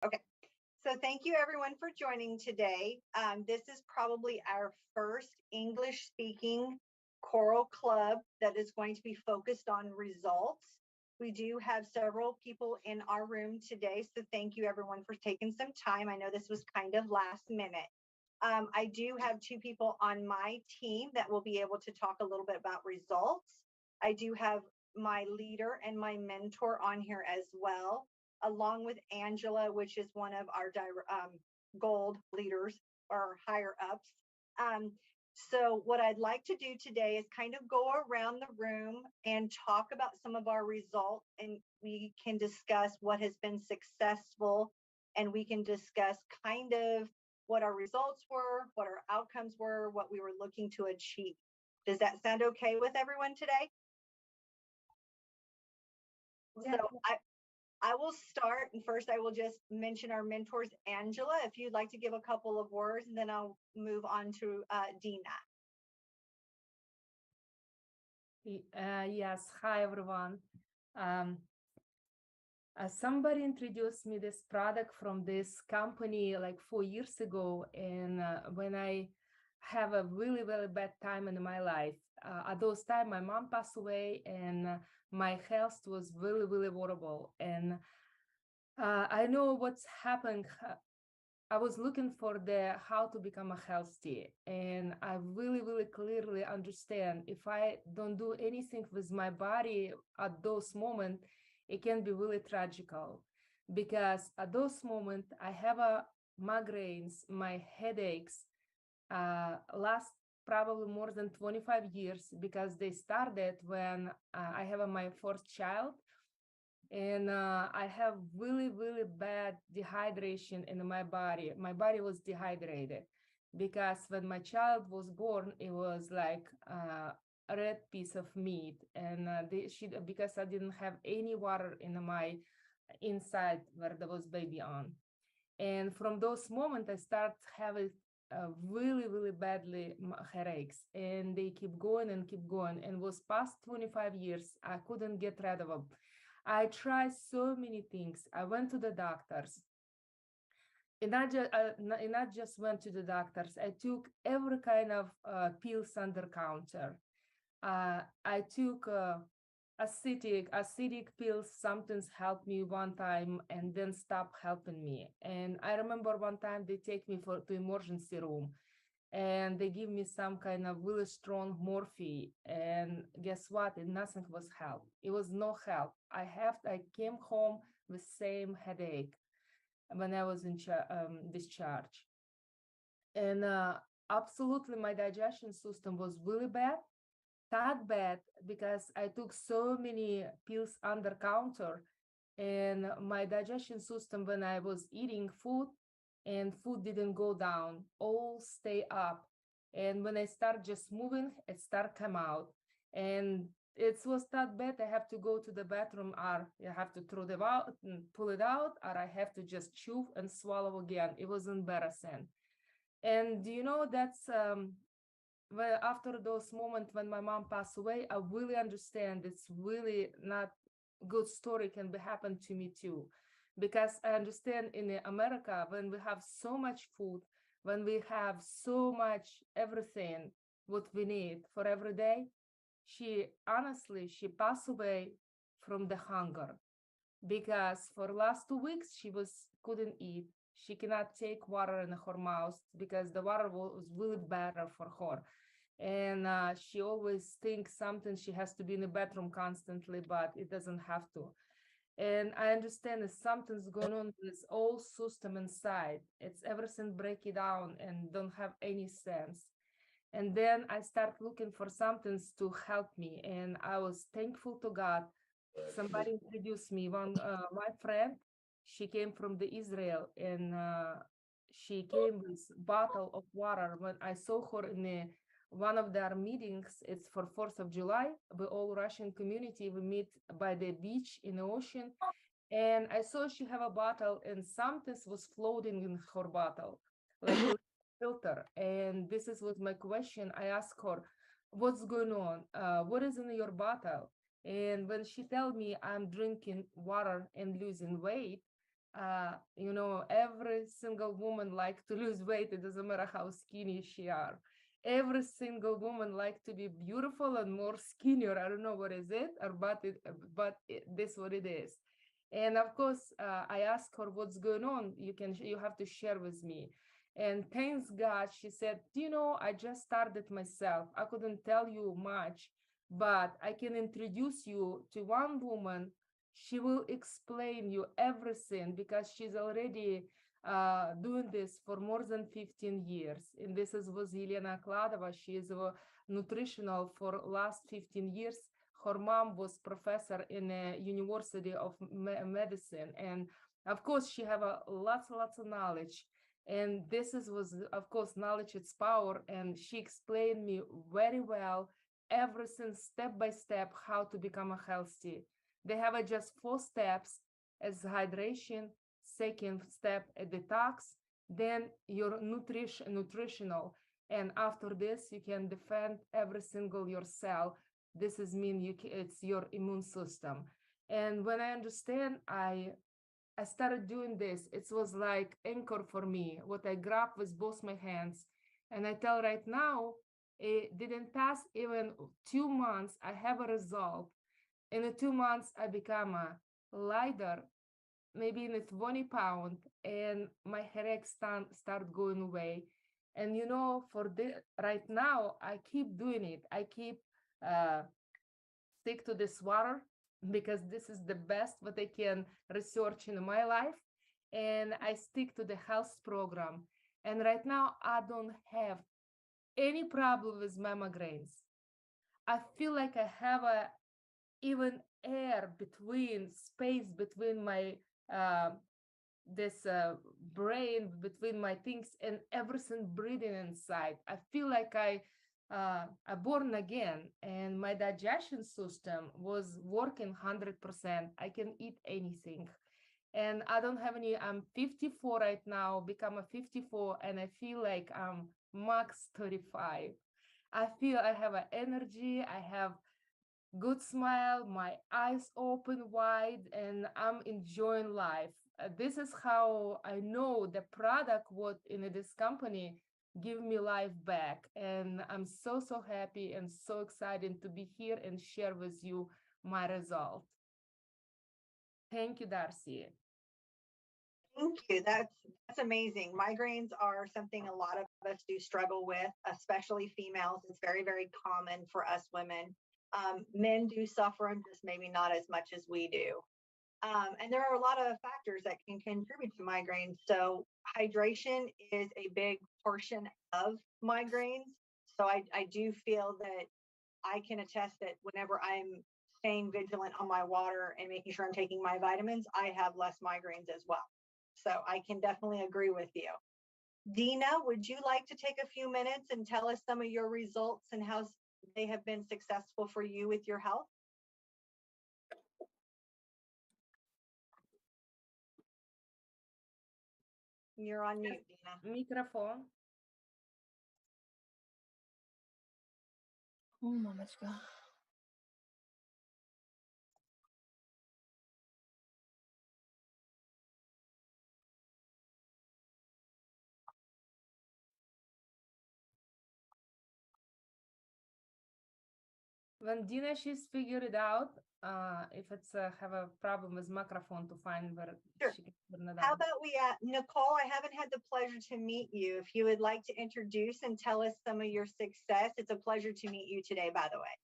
Okay. So thank you everyone for joining today. This is probably our first English speaking choral club that is going to be focused on results. We do have several people in our room today, so thank you everyone for taking some time. I know this was kind of last minute. I do have two people on my team that will be able to talk a little bit about results. I do have my leader and my mentor on here as well, along with Angela, which is one of our gold leaders or higher ups. Um, so, what I'd like to do today is kind of go around the room and talk about some of our results, and we can discuss what has been successful, and we can discuss kind of what our results were, what our outcomes were, what we were looking to achieve. Does that sound okay with everyone today? Yeah. So I will start, and first I will just mention our mentors, Angela, if you'd like to give a couple of words, and then I'll move on to Dina. Yes, hi everyone. Um, Somebody introduced me this product from this company like 4 years ago, and when I have a really really bad time in my life, at those time my mom passed away, and my health was really really horrible, and I know what's happened. I was looking for the how to become a healthy, and I really, really clearly understand if I don't do anything with my body at those moments, it can be really tragical. Because at those moments, I have a migraines, my headaches last probably more than 25 years because they started when I have my first child, and I have really, really bad dehydration in my body. My body was dehydrated because when my child was born, it was like a red piece of meat, and because I didn't have any water in my inside where there was baby on. And from those moments, I start having really, really badly headaches, and they keep going and keep going. And was past 25 years, I couldn't get rid of them. I tried so many things. I went to the doctors, and not just went to the doctors. I took every kind of pills under counter. I took acidic pills. Sometimes helped me one time and then stopped helping me. And I remember one time they take me to emergency room, and they give me some kind of really strong morphine, and guess what, nothing was help. It was no help. I came home with same headache when I was in discharge, and absolutely my digestion system was really bad, that bad because I took so many pills under counter, and my digestion system, when I was eating food and food didn't go down, all stay up. And when I start just moving, it start come out. And it was that bad. I have to go to the bathroom, or I have to throw them out and pull it out, or I have to just chew and swallow again. It was embarrassing. And you know, that's well, after those moments when my mom passed away, I really understand it's really not good story can be happen to me too. Because I understand in America, when we have so much food, when we have so much everything what we need for every day, she passed away from the hunger because for last 2 weeks she was couldn't eat. She cannot take water in her mouth because the water was really better for her, and she always thinks something she has to be in the bathroom constantly, but it doesn't have to. And I understand that something's going on with this whole system inside. It's everything break it down and don't have any sense. And then I start looking for something to help me, and I was thankful to God. Somebody introduced me. My friend, she came from the Israel, and she came with bottle of water. When I saw her in one of their meetings, it's for 4th of July. The all Russian community we meet by the beach in the ocean, and I saw she have a bottle, and something was floating in her bottle, like a filter. And this is was my question. I asked her, "What's going on? What is in your bottle?" And when she tell me I'm drinking water and losing weight, every single woman like to lose weight. It doesn't matter how skinny she are. Every single woman like to be beautiful and more skinnier. I don't know what is it, or this what it is. And of course, I asked her what's going on. You have to share with me. And thanks God, she said, I just started myself. I couldn't tell you much, but I can introduce you to one woman. She will explain you everything because she's already doing this for more than 15 years. And this was Elena Kladova. She is a nutritional for last 15 years. Her mom was professor in the University of Medicine. And of course, she have lots of knowledge. And was, of course, knowledge is power. And she explained me very well everything step by step how to become a healthy. They have just 4 steps as hydration, second step a detox, then your nutritional. And after this, you can defend every single your cell. This is it's your immune system. And when I understand, I started doing this. It was like anchor for me, what I grabbed with both my hands. And I tell right now, it didn't pass even 2 months. I have a result. In the 2 months, I become a lighter, maybe in 20 pounds, and my headache start going away. And for right now, I keep doing it. I keep stick to this water because this is the best what I can research in my life. And I stick to the health program. And right now, I don't have any problem with my migraines. I feel like I have a even air between space between my this brain between my things and everything breathing inside. I feel like I born again, and my digestion system was working 100%. I can eat anything, and I don't have any. I'm 54 right now, become a 54, and I feel like I'm max 35. I feel I have energy. I have good smile, my eyes open wide, and I'm enjoying life. This is how I know the product what in this company give me life back. And I'm so happy and so excited to be here and share with you my result. Thank you, Darcy. Thank you. That's amazing. Migraines are something a lot of us do struggle with, especially females. It's very common for us women. Men do suffer them, just maybe not as much as we do. And there are a lot of factors that can contribute to migraines. So hydration is a big portion of migraines. So I do feel that I can attest that whenever I'm staying vigilant on my water and making sure I'm taking my vitamins, I have less migraines as well. So I can definitely agree with you. Dina, would you like to take a few minutes and tell us some of your results and how they have been successful for you with your health? You're on mute, Dina. Microphone. Oh, мамочка. When Dina she's figured it out, if it's have a problem with microphone to find where Sure. she can turn it How on. about we, Nicole, I haven't had the pleasure to meet you. If you would like to introduce and tell us some of your success, it's a pleasure to meet you today, by the way.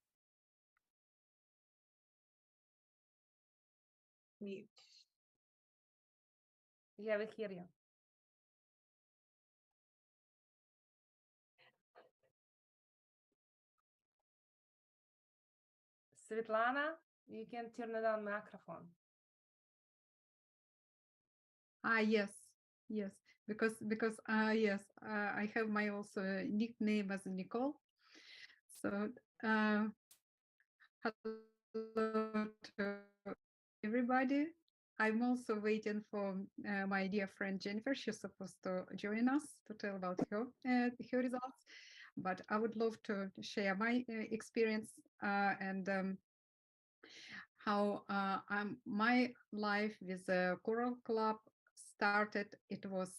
Mute. Yeah, we hear you. Svetlana, you can turn it on microphone. Yes, because yes, I have my also nickname as Nicole. So hello to everybody. I'm also waiting for my dear friend Jennifer. She's supposed to join us to tell about her results. But I would love to share my experience and how my life with the Coral Club started, it was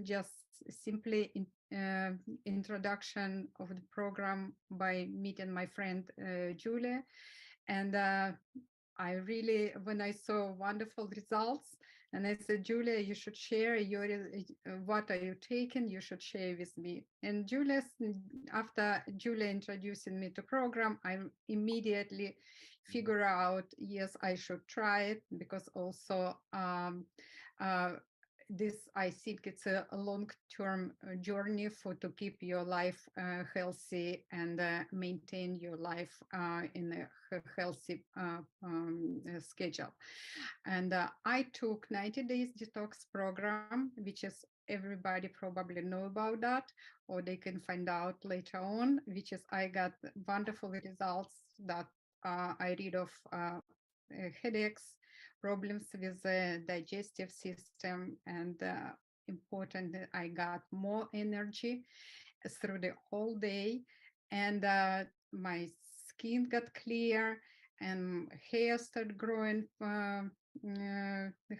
just simply introduction of the program by meeting my friend Julia. And I really, when I saw wonderful results, and I said, Julia, you should share your what are you taking? You should share with me. And after Julia introducing me to program, I immediately figure out, yes, I should try it, because also this, I think it's a long-term journey to keep your life healthy and maintain your life in a healthy schedule. And I took 90 days detox program, which is everybody probably know about that, or they can find out later on, which is I got wonderful results that I rid of headaches, problems with the digestive system, and important that I got more energy through the whole day, and my skin got clear, and hair started growing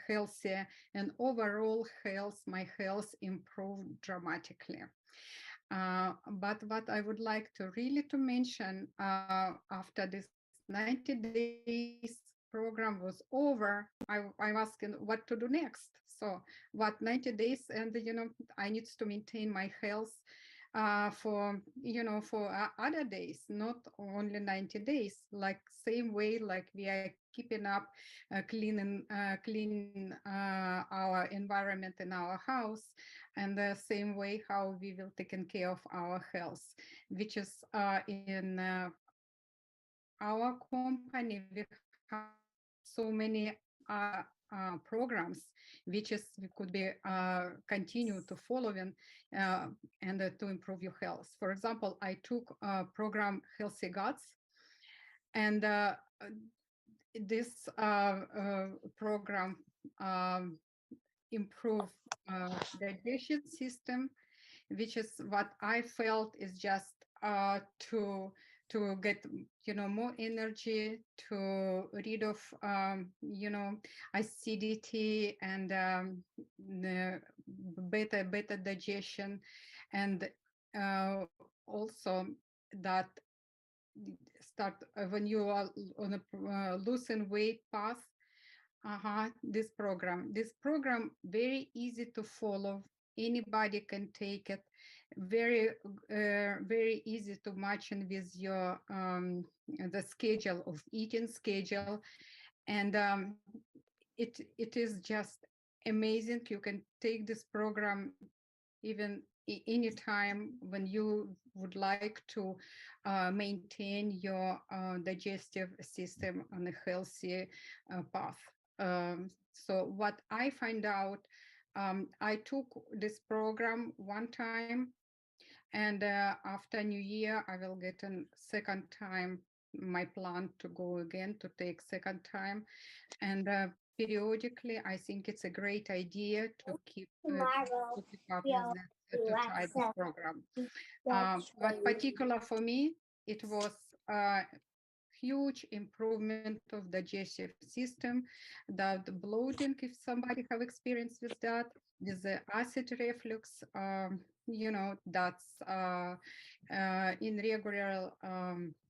healthier, and overall health, my health improved dramatically. But what I would like to really to mention after this 90 days program was over, I'm asking what to do next. So what 90 days, and I need to maintain my health for for other days, not only 90 days, like same way like we are keeping up cleaning our environment in our house, and the same way how we will taking care of our health, which is in our company we have so many programs which is we could be continue to following and to improve your health. For example, I took program Healthy Guts, and this program improve digestion system, which is what I felt is just to get more energy, to rid of acidity, and the better digestion, and also that start when you are on a losing weight path. This program very easy to follow, anybody can take it, very easy to match in with your the schedule of eating schedule, and it is just amazing. You can take this program even anytime when you would like to maintain your digestive system on a healthy path. So what I find out, I took this program one time, and after New Year, I will get a second time. My plan to go again to take second time, and periodically, I think it's a great idea to keep up with that, to try this program. But particular for me, it was huge improvement of digestive system, that bloating, if somebody have experience with that, with the acid reflux, that's in regular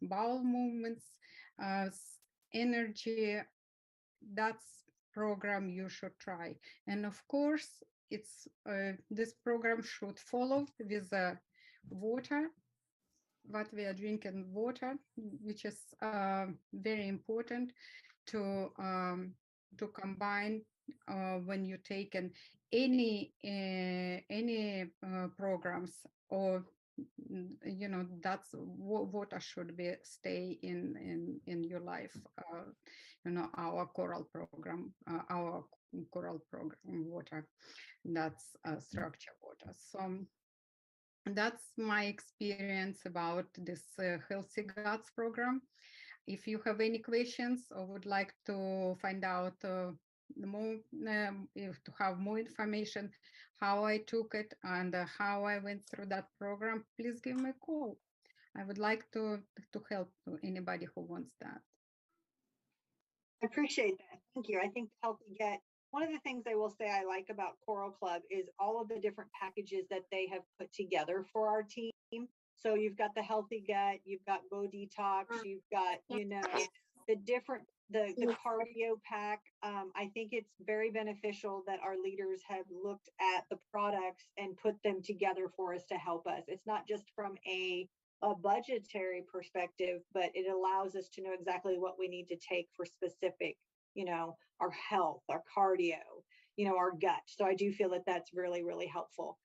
bowel movements, energy, that's program you should try. And of course, it's this program should follow with water, what we are drinking water, which is very important to combine when you take any programs, or that's water should be stay in your life. Our coral program, water, that's structured water. So that's my experience about this Healthy Guts program. If you have any questions or would like to find out more, to have more information, how I took it and how I went through that program, please give me a call. I would like to help anybody who wants that. I appreciate that. Thank you. I think to help you get one of the things I will say I like about Coral Club is all of the different packages that they have put together for our team. So you've got the healthy gut, you've got Go Detox, you've got, the different, the cardio pack. I think it's very beneficial that our leaders have looked at the products and put them together for us to help us. It's not just from a budgetary perspective, but it allows us to know exactly what we need to take for specific, our health, our cardio, our gut. So I do feel that that's really, really helpful.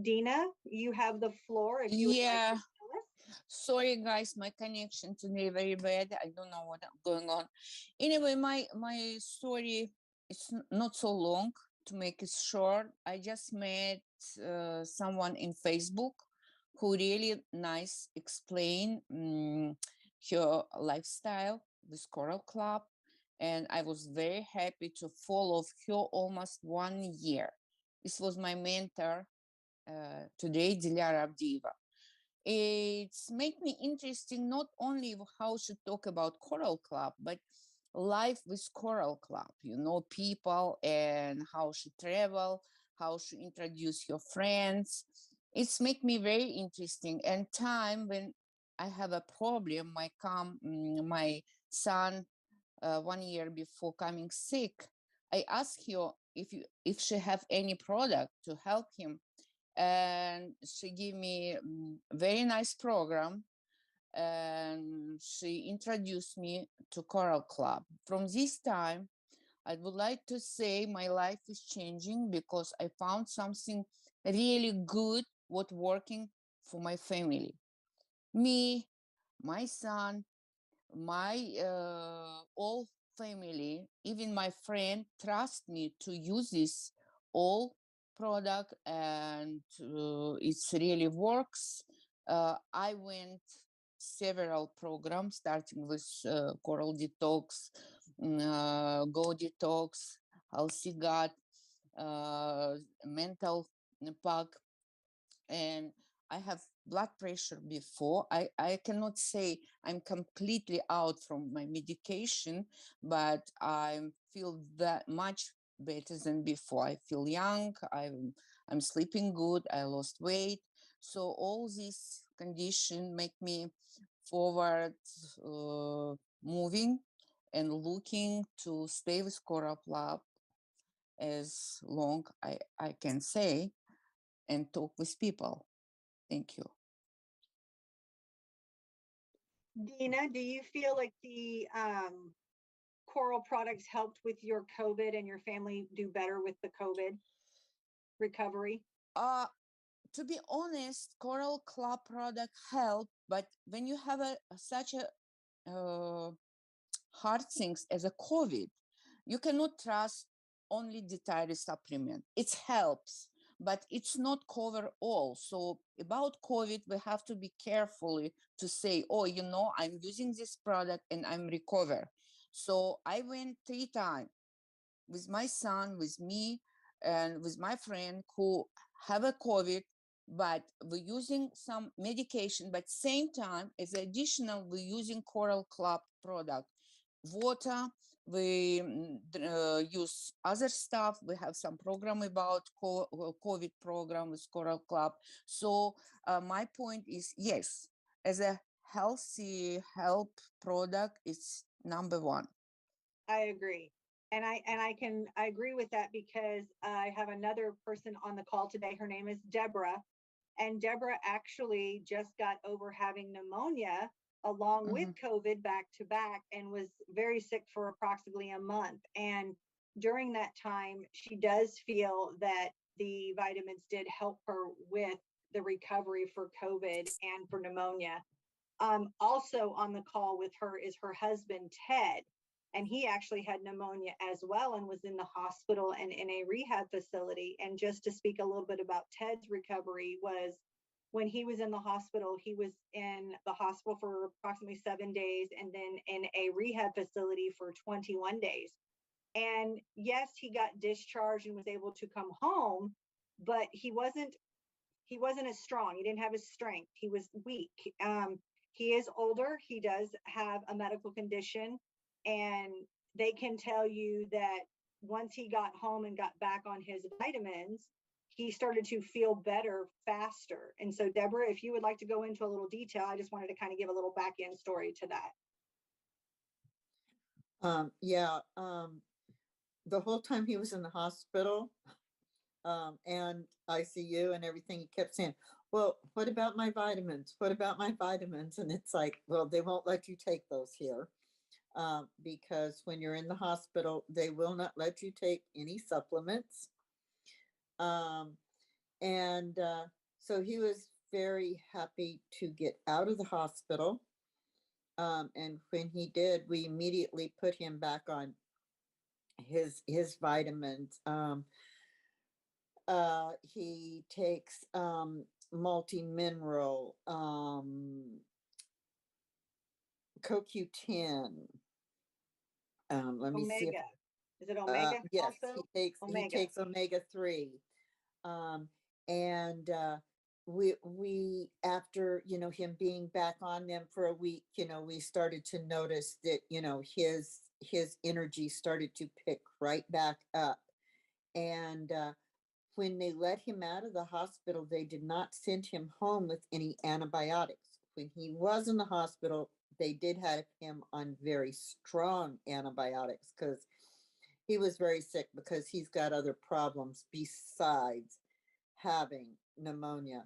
Dina, you have the floor if you would like Yeah, to tell us. sorry guys, my connection today very bad. I don't know what going on. Anyway, my story is not so long. To make it short, I just met someone in Facebook who really nice explain her lifestyle with Coral Club, and I was very happy to follow her almost 1 year. This was my mentor today, Dilara Abdieva. It's made me interesting not only how to talk about Coral Club, but life with Coral Club, people and how she travel, how she introduce your friends. It's make me very interesting. And time when I have a problem, my son 1 year before coming sick, I ask her if she have any product to help him, and she gave me very nice program, and she introduced me to Coral Club. From this time, I would like to say my life is changing because I found something really good what working for my family. Me, my son, my all family, even my friend trust me to use this all product, and it's really works. I went several programs starting with Coral Detox, Go Detox, Healthy Gut, Mental Pack, and I have blood pressure before. I cannot say I'm completely out from my medication, but I feel that much better than before. I feel young. I'm sleeping good. I lost weight. So all these conditions make me forward, moving and looking to stay with Coral Club as long I can say and talk with people. Thank you. Dina, do you feel like the Coral products helped with your COVID and your family do better with the COVID recovery? To be honest, Coral Club product help, but when you have such a hard things as a COVID, you cannot trust only dietary supplement. It helps, but it's not cover all. So about COVID, we have to be carefully to say, oh, I'm using this product and I'm recover. So I went 3 times with my son, with me, and with my friend who have a COVID, but we're using some medication, but same time as additional, we're using Coral Club product. Water, we use other stuff. We have some program about COVID program with Coral Club. So my point is, yes, as a healthy help product, it's number one. I agree. And I agree with that because I have another person on the call today. Her name is Deborah. And Deborah actually just got over having pneumonia along with COVID back to back and was very sick for approximately a month. And during that time, she does feel that the vitamins did help her with the recovery for COVID and for pneumonia. Also on the call with her is her husband, Ted. And he actually had pneumonia as well and was in the hospital and in a rehab facility. And just to speak a little bit about Ted's recovery was when he was in the hospital, he was in the hospital for approximately 7 days and then in a rehab facility for 21 days. And yes, he got discharged and was able to come home, but he wasn't as strong. He didn't have his strength. He was weak. He is older. He does have a medical condition, and they can tell you that once he got home and got back on his vitamins, he started to feel better faster. And so, Deborah, if you would like to go into a little detail, I just wanted to kind of give a little back end story to that. Yeah, the whole time he was in the hospital, and ICU and everything, he kept saying, well, what about my vitamins? What about my vitamins? And it's like, well, they won't let you take those here. Because when you're in the hospital, they will not let you take any supplements. And so he was very happy to get out of the hospital. And when he did, we immediately put him back on his vitamins. He takes multi-mineral, CoQ10. Let me see if Omega. Is it omega yes, also? he Omega. takes omega-3. And we after, you know, him being back on them for a week, you know, we started to notice that, you know, his energy started to pick right back up. And when they let him out of the hospital, they did not send him home with any antibiotics. When he was in the hospital, they did have him on very strong antibiotics because he was very sick, because he's got other problems besides having pneumonia.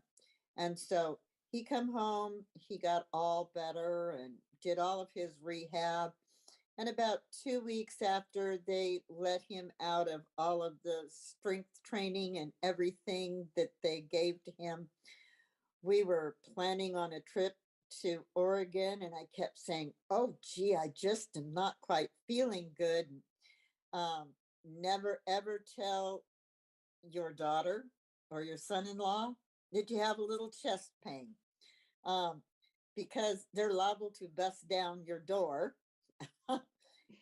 And so he come home, he got all better and did all of his rehab. And about 2 weeks after they let him out of all of the strength training and everything that they gave to him, we were planning on a trip to Oregon, and I kept saying, oh, gee, I just am not quite feeling good. Never ever tell your daughter or your son-in-law that you have a little chest pain, because they're liable to bust down your door,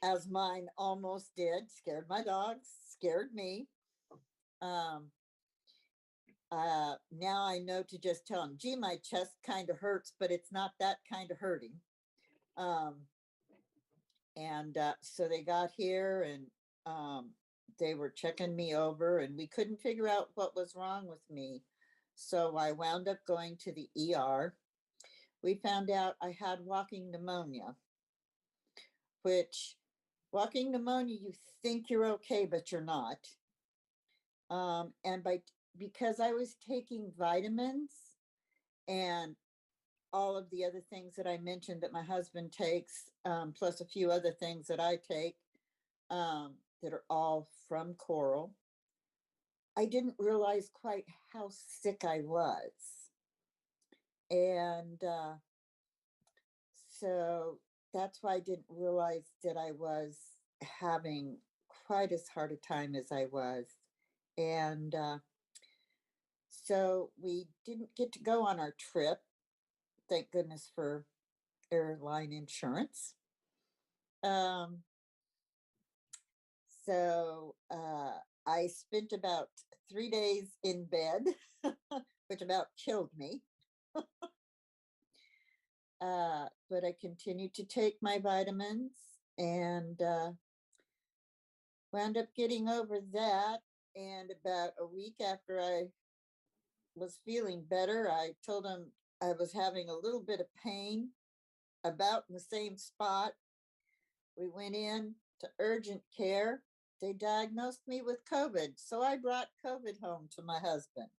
as mine almost did. Scared my dogs, scared me. Now I know to just tell them, gee, my chest kind of hurts, but it's not that kind of hurting. So they got here, and they were checking me over, and we couldn't figure out what was wrong with me. So I wound up going to the ER. We found out I had walking pneumonia, which walking pneumonia, you think you're okay, but you're not. And because I was taking vitamins and all of the other things that I mentioned that my husband takes, plus a few other things that I take, that are all from coral, I didn't realize quite how sick I was. And so that's why I didn't realize that I was having quite as hard a time as I was. And so we didn't get to go on our trip. Thank goodness for airline insurance. So I spent about 3 days in bed, which about killed me. But I continued to take my vitamins, and wound up getting over that. And about a week after I was feeling better, I told them I was having a little bit of pain about in the same spot. We went in to urgent care. They diagnosed me with COVID. So I brought COVID home to my husband.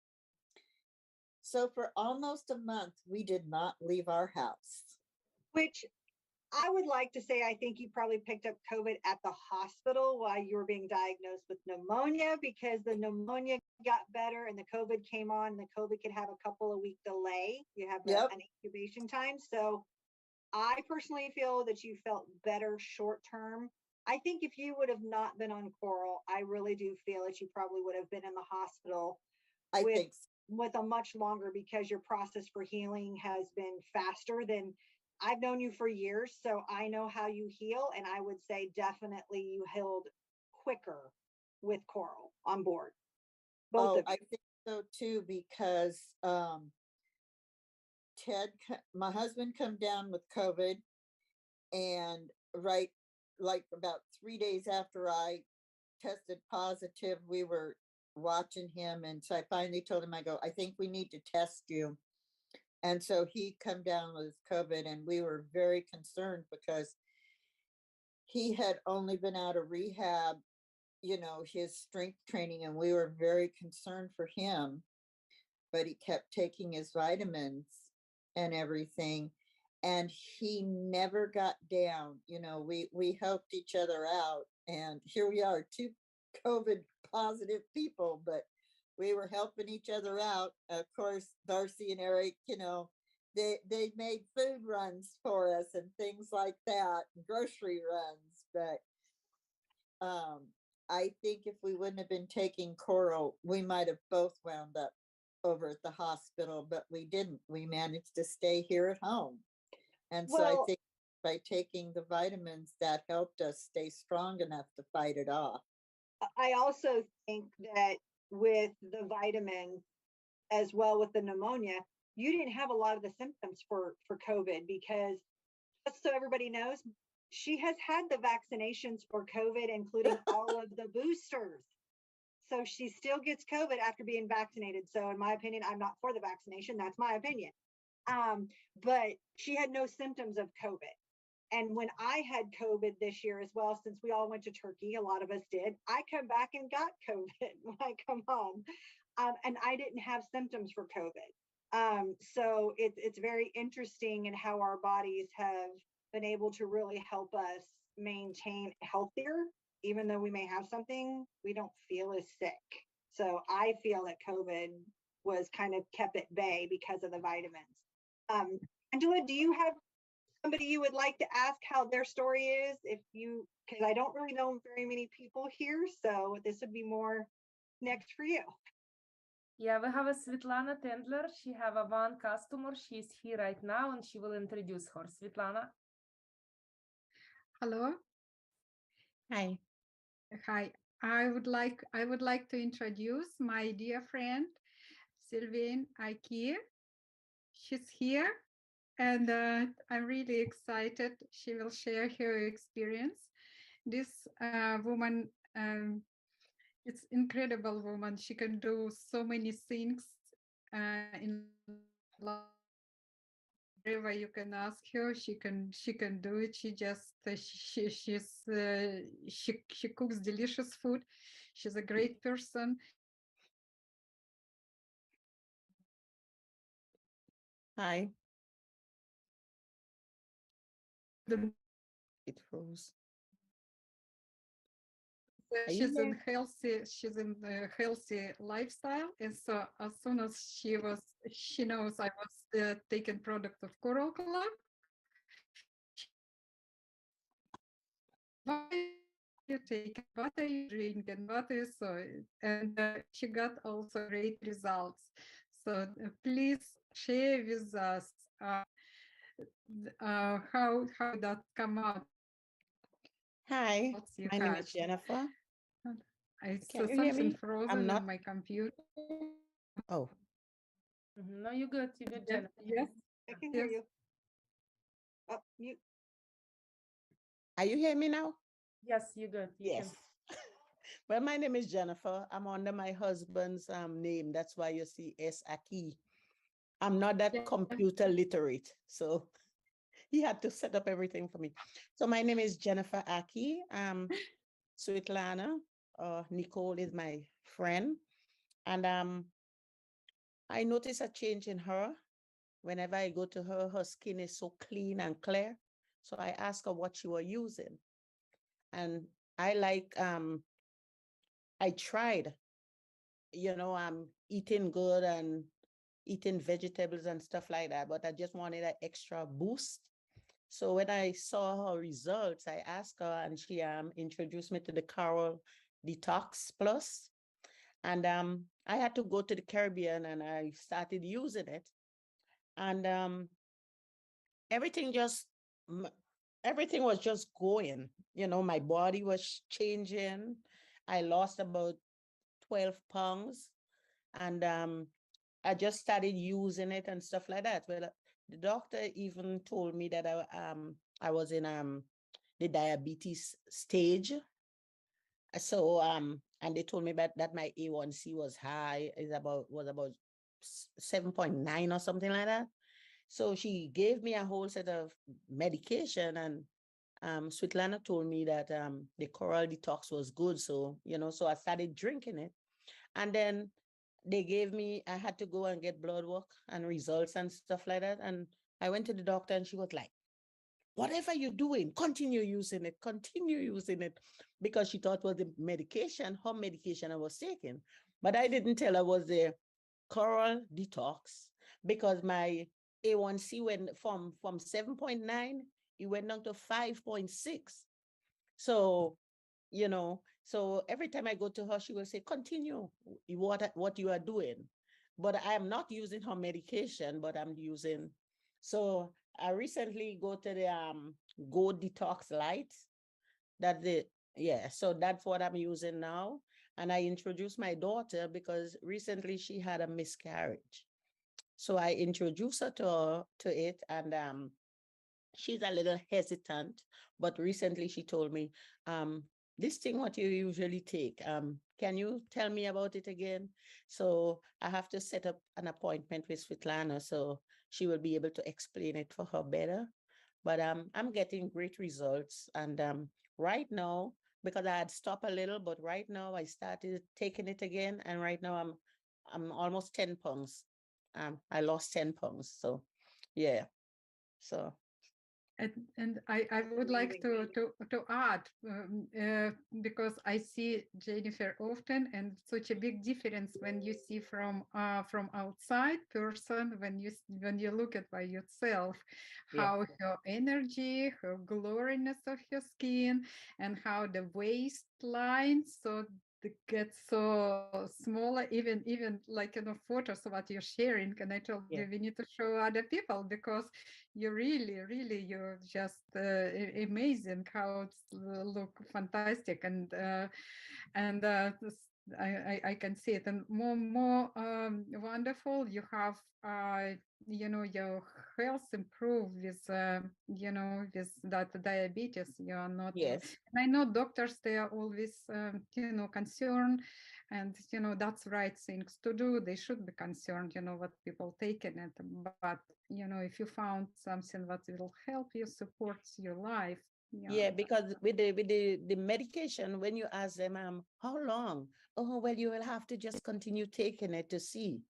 So for almost a month, we did not leave our house. Which I would like to say, I think you probably picked up COVID at the hospital while you were being diagnosed with pneumonia, because the pneumonia got better and the COVID came on. And the COVID could have a couple of week delay. You have an incubation time. So I personally feel that you felt better short term. I think if you would have not been on coral, I really do feel that you probably would have been in the hospital I think so. with a much longer, because your process for healing has been faster than I've known you for years. So I know how you heal. And I would say definitely you healed quicker with coral on board. Both of you. I think so too, because Ted, my husband, come down with COVID, and right, like about 3 days after I tested positive. We were watching him, and so I finally told him, I go, I think we need to test you. And so he come down with COVID, and we were very concerned because he had only been out of rehab, you know, his strength training, and we were very concerned for him. But he kept taking his vitamins and everything, and he never got down. You know, we helped each other out, and here we are, two COVID positive people, but we were helping each other out. Of course, Darcy and Eric, you know, they made food runs for us and things like that, grocery runs. But I think if we wouldn't have been taking Coral, we might have both wound up over at the hospital, but we didn't. We managed to stay here at home. And so I Well, think by taking the vitamins, that helped us stay strong enough to fight it off. I also think that with the vitamin as well with the pneumonia, you didn't have a lot of the symptoms for COVID because just so everybody knows, she has had the vaccinations for COVID, including all of the boosters. So she still gets COVID after being vaccinated. So in my opinion, I'm not for the vaccination. That's my opinion. But she had no symptoms of COVID. And when I had COVID this year as well, since we all went to Turkey, a lot of us did, I come back and got COVID when I come home. And I didn't have symptoms for COVID. So it's very interesting in how our bodies have been able to really help us maintain healthier, even though we may have something, we don't feel as sick. So I feel that COVID was kind of kept at bay because of the vitamins. Angela, do you have somebody you would like to ask how their story is? If you, because I don't really know very many people here, so this would be more next for you. Yeah, we have a Svetlana Tendler. She have a one customer. She's here right now, and she will introduce her. Svetlana. Hello. Hi. Hi. I would like to introduce my dear friend Sylvain Aki. She's here, and I'm really excited. She will share her experience. This woman, it's incredible woman. She can do so many things in life. Whatever you can ask her, she can do it. She just she cooks delicious food. She's a great person. Hi. The- It froze. She's in healthy lifestyle, and so as soon as she knows I was taking product of Coral Club, what you take, what are you drinking, what is so, and she got also great results. So please share with us how that come out. Hi, What's you my name had? is Jennifer. I Can saw you hear something me? frozen I'm in not. my computer. Oh, No, you're good. You're good, Yes, Jennifer. yes, I can hear yes. you. Oh, you. are you hearing me now? Yes, you're good. You Yes. Well, my name is Jennifer. I'm under my husband's name. That's why you see S. Aki. I'm not that Yeah. computer literate, so he had to set up everything for me. So my name is Jennifer Aki. Svetlana, Nicole is my friend, and I notice a change in her. Whenever I go to her, her skin is so clean and clear. So I asked her what she was using. And I I tried, I'm eating good and eating vegetables and stuff like that, but I just wanted an extra boost. So when I saw her results, I asked her and she introduced me to the Coral Detox Plus. And I had to go to the Caribbean and I started using it. And everything just everything was just going, my body was changing. I lost about 12 pounds, and I just started using it and stuff like that. Well, the doctor even told me that I was in the diabetes stage, So and they told me that my A1C was high, was about 7.9 or something like that. So she gave me a whole set of medication, and Switlana told me that the coral detox was good. So, so I started drinking it. And then I had to go and get blood work and results and stuff like that. And I went to the doctor and she was like, whatever you're doing, continue using it, because she thought was the medication, her medication I was taking. But I didn't tell her was the coral detox, because my A1C went from 7.9, it went down to 5.6. So, so every time I go to her, she will say, continue what you are doing. But I am not using her medication, but I'm using, so I recently go to the Go Detox Light. That's it. Yeah, so that's what I'm using now. And I introduced my daughter because recently she had a miscarriage. So I introduced her to it, and she's a little hesitant, but recently she told me, this thing what you usually take, can you tell me about it again? So I have to set up an appointment with Switlana so she will be able to explain it for her better. But I'm getting great results. And right now, because I had stopped a little, but right now I started taking it again, and right now I'm almost 10 pounds. I lost 10 pounds. So yeah. So And I would like to add, because I see Jennifer often, and such a big difference when you see from outside person, when you look at by yourself, yeah. how her energy, her glowiness of her skin, and how the waistline so it gets so smaller, even like photos of what you're sharing. And I told Yeah. you we need to show other people, because you really you're just amazing how it's look fantastic, and I can see it, and more wonderful. You have your health improve with with that diabetes. You are not. Yes. And I know doctors, they are always concerned, and that's right things to do. They should be concerned. What people taking it, but if you found something that will help you, supports your life. Yeah, because with the medication, when you ask them, how long? Oh, well, you will have to just continue taking it to see.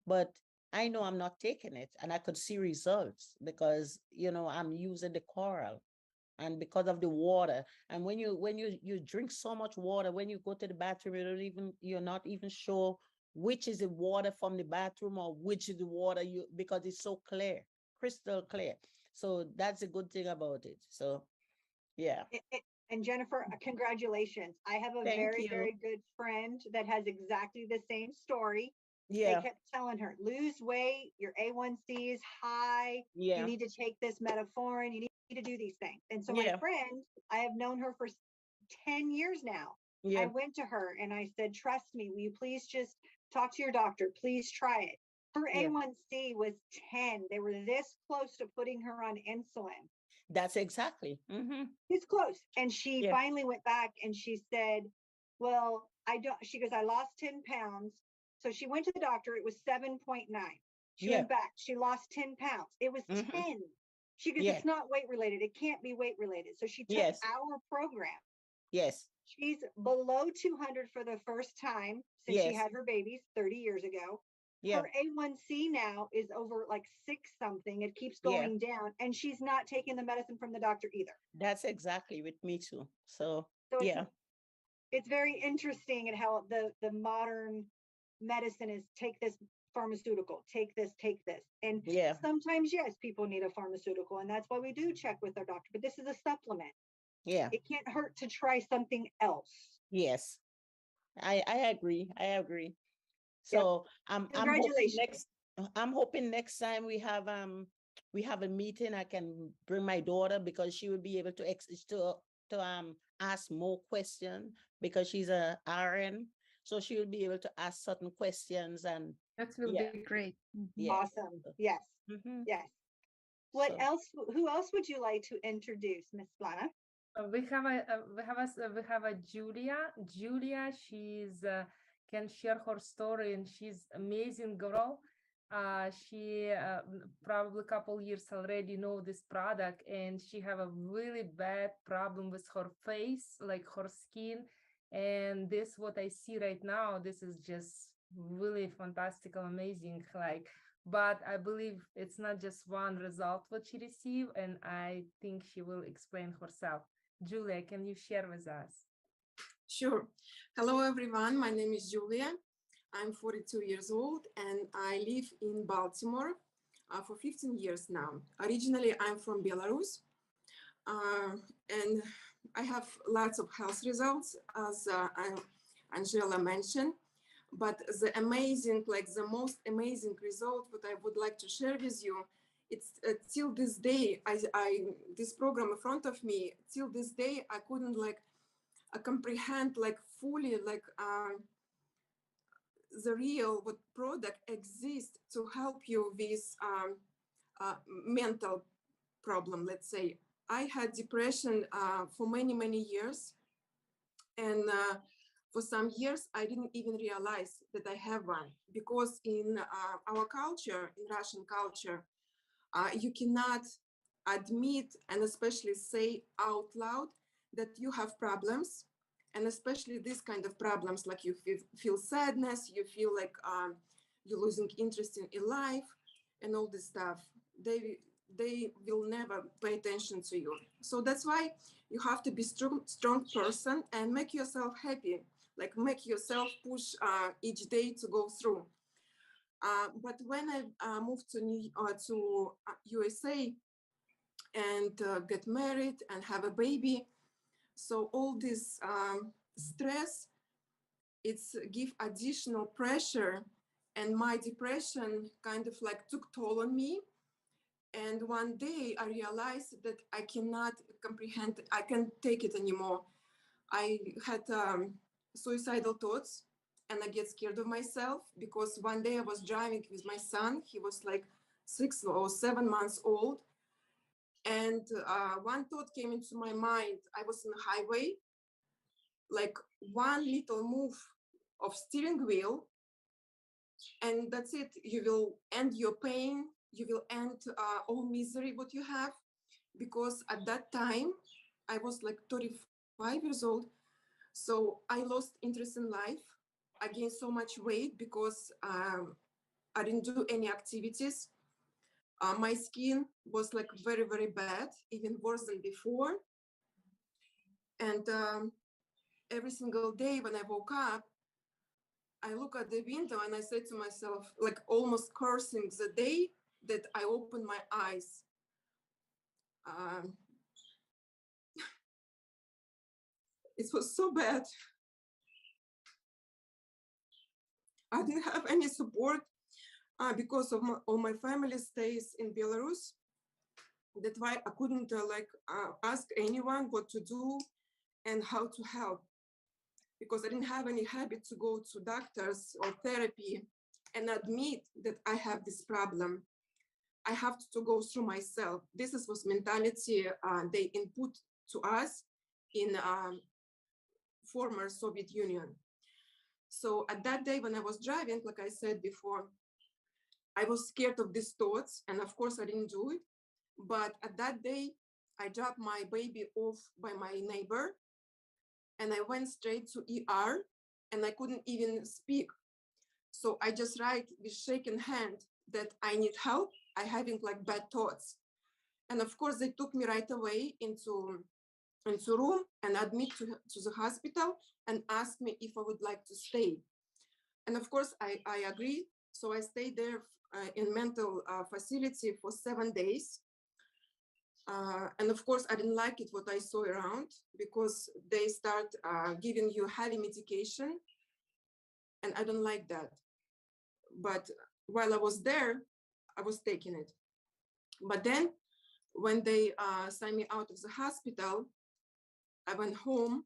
But I know I'm not taking it, and I could see results because I'm using the coral, and because of the water. And when you drink so much water, when you go to the bathroom, you're not even sure which is the water from the bathroom or which is the water because it's so clear, crystal clear. So that's a good thing about it. So yeah. And Jennifer, congratulations. I have a Thank very, you. very good friend that has exactly the same story. They Yeah. kept telling her, lose weight, your A1C is high, you Yeah. need to take this metformin, you need to do these things. And so my Yeah. friend, I have known her for 10 years now. I Yeah. went to her and I said, trust me, will you please just talk to your doctor? Please try it. Her Yeah. A1C was 10. They were this close to putting her on insulin. That's exactly. It's close. And she Yeah. finally went back and she said, well, I don't, she goes, I lost 10 pounds. So she went to the doctor. It was 7.9. She Yeah. went back. She lost 10 pounds. It was 10. She goes, Yeah. it's not weight related. It can't be weight related. So she took Yes. our program. Yes. She's below 200 for the first time since she Yes. had her babies 30 years ago. Yeah. Her A1C now is over like 6 something. It keeps Yeah. going down, and she's not taking the medicine from the doctor either. That's exactly with me too. So So yeah. it's very interesting at how the modern medicine is take this pharmaceutical, take this. And Yeah. sometimes, yes, people need a pharmaceutical, and that's why we do check with our doctor. But this is a supplement. Yeah. It can't hurt to try something else. Yes. I agree. I agree. Yep. So I'm hoping Congratulations. I'm hoping next time we have a meeting, I can bring my daughter because she will be able to ask more questions because she's a RN. So she will be able to ask certain questions, and That will yeah, be great. yeah. Awesome. Yes. Mhm. Yes. What So else? Who else would you like to introduce, Miss Flana? We have a Julia. Julia, she's can share her story, and she's amazing girl. She probably a couple years already know this product, and she have a really bad problem with her face, like her skin. And this what I see right now. This is just really fantastic, amazing. Like, but I believe it's not just one result what she received, and I think she will explain herself. Julia, can you share with us? Sure. Hello, everyone. My name is Julia. I'm 42 years old and I live in Baltimore for 15 years now. Originally, I'm from Belarus and I have lots of health results, as Angela mentioned. But the amazing, like the most amazing result, what I would like to share with you, it's till this day, this program in front of me, till this day, I couldn't like comprehend like fully like the real what product exists to help you with mental problem. Let's say I had depression for many years, and for some years I didn't even realize that I have one, because in our culture, in Russian culture, you cannot admit and especially say out loud that you have problems, and especially this kind of problems, like you feel sadness, you feel like you're losing interest in life and all this stuff. They will never pay attention to you. So that's why you have to be strong person and make yourself happy, like make yourself push each day to go through. But when I moved to USA and get married and have a baby, so all this stress, it's give additional pressure, and my depression kind of like took toll on me. And one day I realized that I cannot comprehend, I can't take it anymore. I had suicidal thoughts, and I get scared of myself, because one day I was driving with my son. He was like 6 or 7 months old. And one thought came into my mind. I was in a highway, like one little move of steering wheel, and that's it. You will end your pain. You will end all misery what you have. Because at that time, I was like 35 years old. So I lost interest in life. I gained so much weight because I didn't do any activities. My skin was like very bad, even worse than before. And every single day when I woke up, I look at the window and I say to myself, like almost cursing the day that I opened my eyes. It was so bad. I didn't have any support because of all my family stays in Belarus. That's why I couldn't ask anyone what to do and how to help, because I didn't have any habit to go to doctors or therapy and admit that I have this problem. I have to go through myself. This was mentality they input to us in former Soviet Union. So at that day when I was driving, like I said before, I was scared of these thoughts, and of course I didn't do it. But at that day, I dropped my baby off by my neighbor, and I went straight to ER, and I couldn't even speak. So I just write with shaking hand that I need help. I having like bad thoughts. And of course, they took me right away into room and admit to the hospital and asked me if I would like to stay. And of course, I agreed. So I stayed there in mental facility for 7 days. And of course, I didn't like it what I saw around, because they start giving you heavy medication, and I don't like that. But while I was there, I was taking it. But then when they signed me out of the hospital, I went home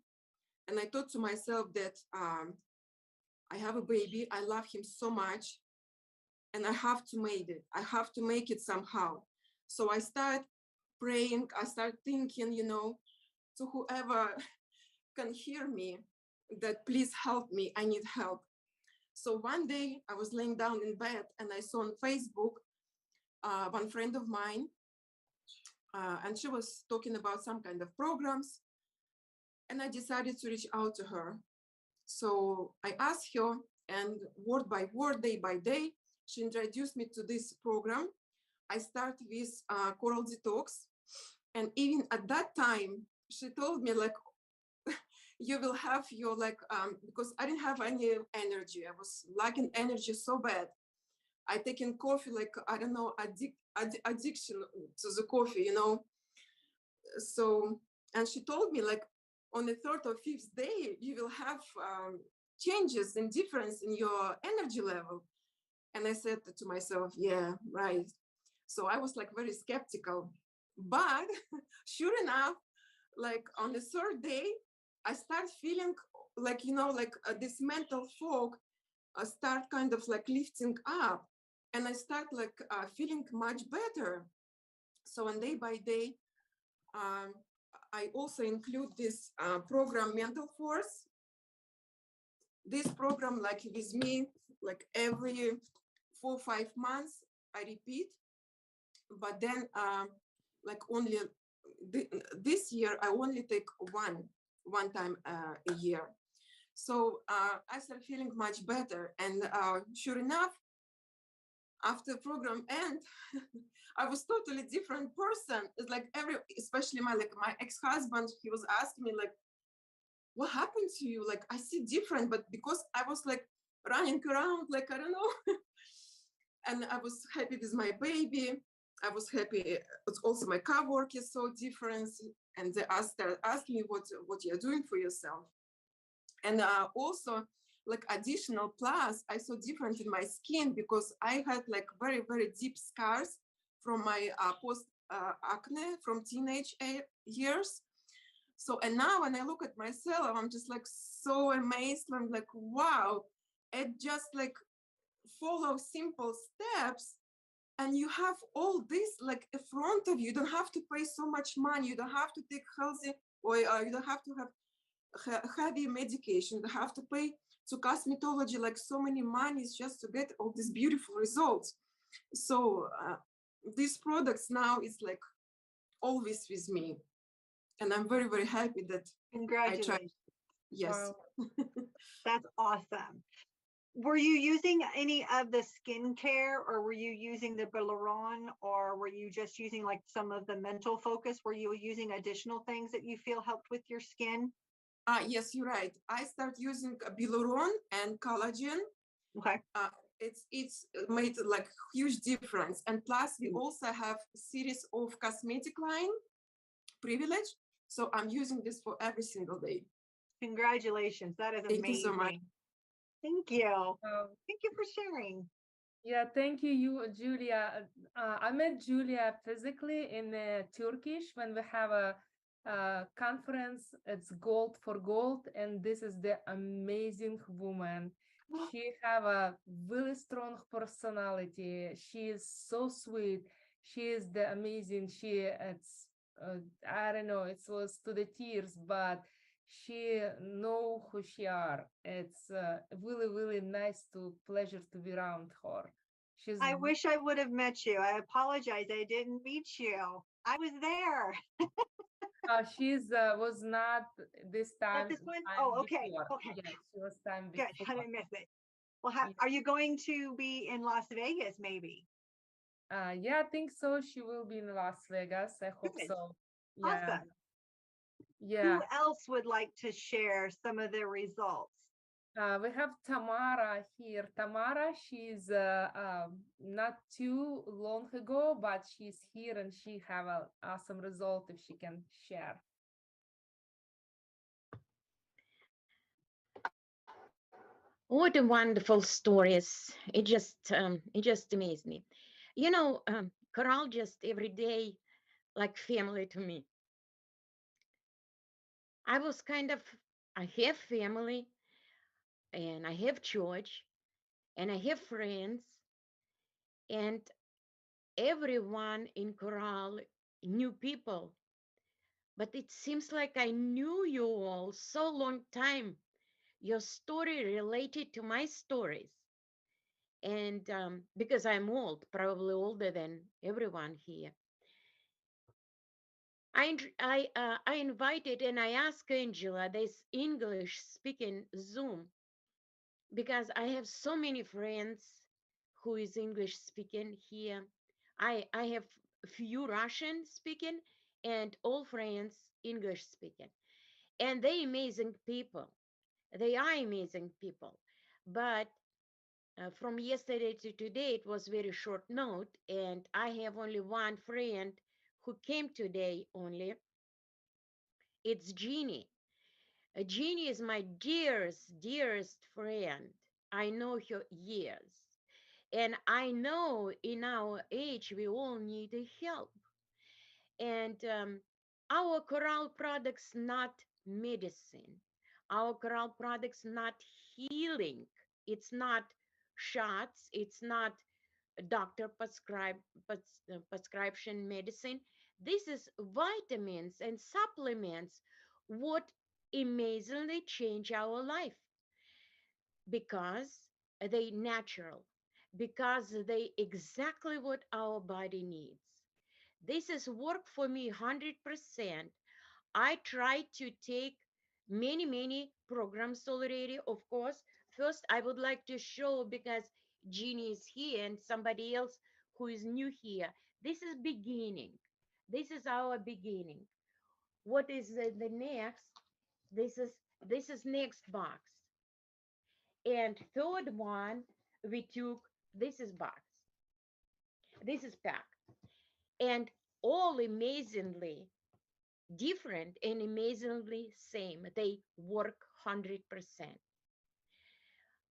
and I thought to myself that I have a baby, I love him so much, and I have to make it. I have to make it somehow. So I start praying, I start thinking, to whoever can hear me that please help me, I need help. So one day I was laying down in bed and I saw on Facebook one friend of mine, and she was talking about some kind of programs, and I decided to reach out to her. So I asked her, and word by word, day by day, she introduced me to this program. I started with Coral Detox, and even at that time, she told me like, you will have your like, because I didn't have any energy. I was lacking energy so bad. I taken coffee like, I don't know, addiction to the coffee, you know. So, and she told me like, on the third or fifth day, you will have changes and difference in your energy level. And I said to myself, yeah, right. So I was like very skeptical. But sure enough, like on the third day, I start feeling like, you know, like this mental fog start kind of like lifting up. And I start like feeling much better. So on day by day, I also include this program Mental Force. This program, like with me, like every 4 or 5 months, I repeat. But then, like only this year, I only take one time a year. So I started feeling much better. And sure enough, after program end, I was totally different person. It's like especially my ex-husband, he was asking me like, what happened to you? Like, I see different, but because I was like running around, like, I don't know. And I was happy with my baby. I was happy. It's also my car work is so different. And they started asking me what you're doing for yourself. And also like additional plus, I saw different in my skin because I had like very, very deep scars from my post acne from teenage years. So, and now when I look at myself, I'm just like so amazed. I'm like, wow, it just like follow simple steps and you have all this like in front of you. You don't have to pay so much money. You don't have to take healthy or you don't have to have heavy medication. You have to pay to cosmetology like so many monies just to get all these beautiful results. So these products now is like always with me. And I'm very, very happy that Congratulations. yes. Wow. That's awesome. Were you using any of the skincare or were you using the Beluron or were you just using like some of the mental focus? Were you using additional things that you feel helped with your skin? Yes, you're right. I start using Beluron and collagen. Okay. It's made like huge difference. And plus we also have a series of cosmetic line Privilege. So I'm using this for every single day. Congratulations. That is amazing. Thank you so much. Thank you. Wow. Thank you for sharing. Yeah, thank you, Julia. I met Julia physically in Turkish when we have a conference. It's Gold for Gold, and this is the amazing woman. She have a really strong personality. She is so sweet. She is the amazing. I don't know. It was to the tears, but she know who she are. It's really, really nice pleasure to be around her. She's I wish I would have met you. I apologize. I didn't meet you. I was there. she's was not this time. Not this one? Time Oh, okay. before. Okay. Yes, she was time Good. before. I didn't miss it. Well, Yeah. are you going to be in Las Vegas maybe? Yeah, I think so. She will be in Las Vegas. I hope Good. so. Yeah. Awesome. Yeah. Who else would like to share some of their results? We have Tamara here. Tamara, she's not too long ago, but she's here and she have an awesome result if she can share. What a wonderful stories. It just amazed me. You know, Coral just every day like family to me. I was I have family and I have church and I have friends and everyone in Coral, new people. but it seems like I knew you all so long time. Your story related to my stories. And because I'm old, probably older than everyone here, I invited and I asked Angela this English speaking Zoom because I have so many friends who is English speaking here. I have few Russian speaking and all friends English speaking, and they amazing people. They are amazing people, but from yesterday to today, it was very short note, and I have only one friend who came today only. It's Jeannie. Jeannie is my dearest, dearest friend. I know her years. And I know in our age, we all need help. And our coral products not medicine. Our coral products not healing. It's not shots. It's not doctor prescription medicine. This is vitamins and supplements what amazingly change our life because they natural, because they exactly what our body needs. This is work for me 100%. I try to take many programs already. Of course, first I would like to show because Jeannie is here and somebody else who is new here. This is beginning. This is our beginning. What is the next? This is next box. And third one we took. This is box. This is pack. And all amazingly different and amazingly same. They work 100%.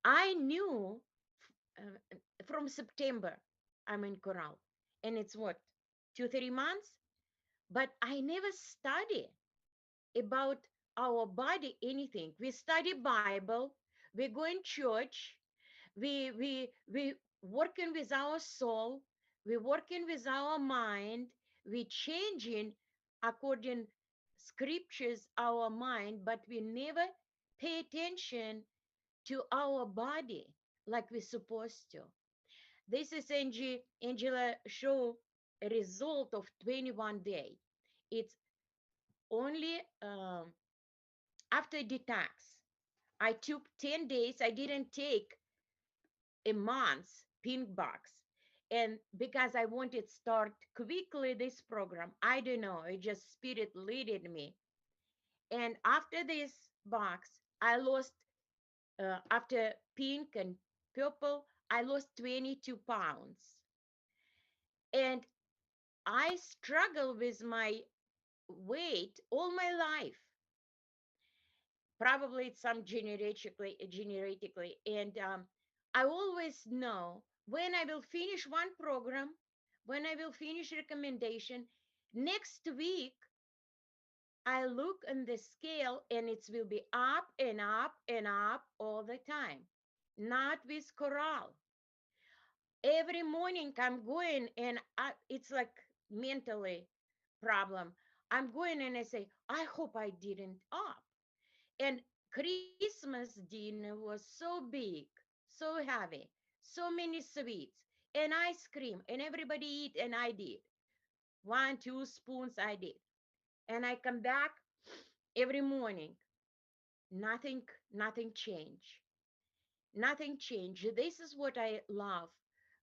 I knew from September I'm in Coral, and it's what 2 3 months, but I never study about our body anything. We study Bible, we go in church, we working with our soul, we working with our mind, we changing according scriptures our mind, but we never pay attention to our body like we're supposed to. This is Angela show a result of 21 day. It's only after detox. I took 10 days. I didn't take a month pink box. And because I wanted start quickly this program, I don't know, it just spirit leaded me. And after this box, I lost after pink and purple, I lost 22 pounds. And I struggle with my weight all my life. Probably it's some genetically. And I always know when I will finish one program, when I will finish recommendation, next week I look on the scale and it will be up and up and up all the time. Not with Coral. Every morning I'm going and it's like mentally problem. I'm going and I say, I hope I didn't up. And Christmas dinner was so big, so heavy, so many sweets and ice cream, and everybody eat, and I did 1 2 spoons. I did, and I come back every morning. Nothing, nothing changed. Nothing changed. This is what I love.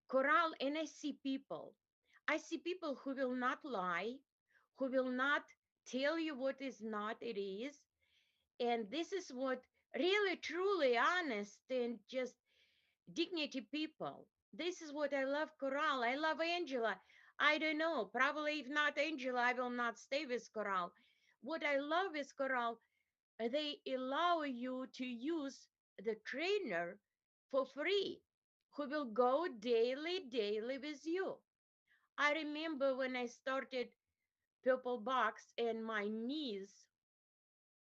Coral, and I see people. I see people who will not lie, who will not tell you what is not, it is. And this is what really, truly honest and just dignity people. This is what I love Coral. I love Angela. I don't know. Probably if not Angela, I will not stay with Coral. What I love is Coral, they allow you to use the trainer for free who will go daily with you. I remember when I started Purple Box and my knees,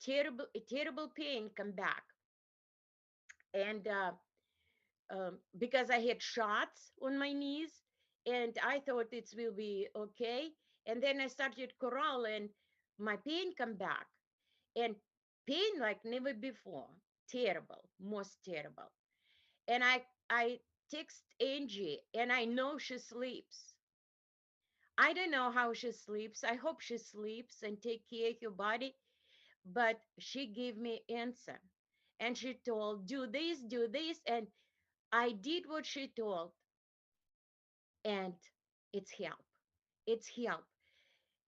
terrible pain come back. And because I had shots on my knees, and I thought it will be okay. And then I started Coral, and my pain come back, and pain like never before. Terrible, most terrible. And I text Angie, and I know she sleeps. I don't know how she sleeps. I hope she sleeps and take care of your body. But she gave me answer, and she told, do this, and I did what she told, and it's help. It's help.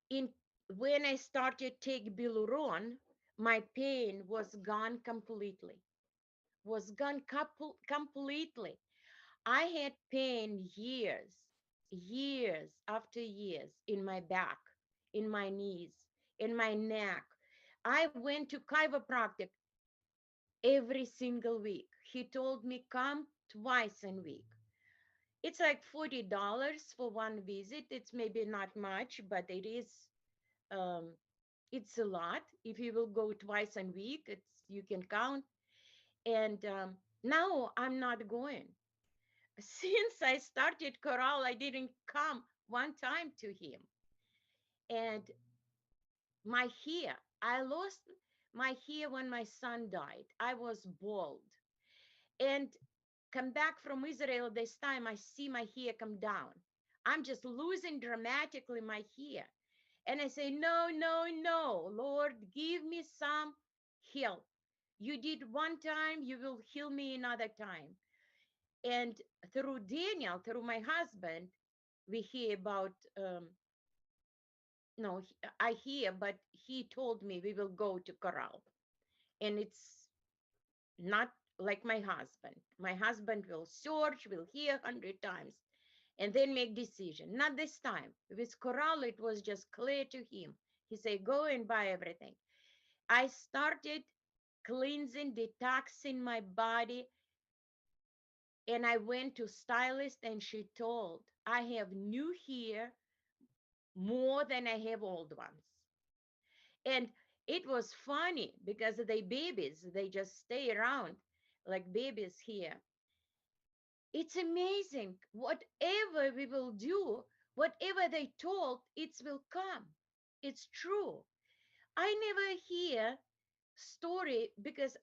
In When I started take Biluron, my pain was gone completely. Was gone completely. I had pain years after years in my back, in my knees, in my neck. I went to chiropractic every single week. He told me come twice a week. It's like $40 for one visit. It's maybe not much, but um, it's a lot. If you will go twice a week, you can count. And now I'm not going. Since I started chorale, I didn't come one time to him. And my hair, I lost my hair when my son died. I was bald. And come back from Israel this time, I see my hair come down. I'm just losing dramatically my hair. And I say, no, no, no, Lord, give me some help. You did one time, you will heal me another time. And through Daniel, through my husband, we hear about, no, I hear, but he told me we will go to Corral. And it's not like my husband. My husband will search, will hear 100 times, and then make decision. Not this time. With Corral, it was just clear to him. He said, go and buy everything. I started cleansing, detoxing my body, and I went to stylist, and she told, I have new hair more than I have old ones. And it was funny because they babies, they just stay around like babies here. It's amazing. Whatever we will do, whatever they told, it will come. It's true. I never hear story because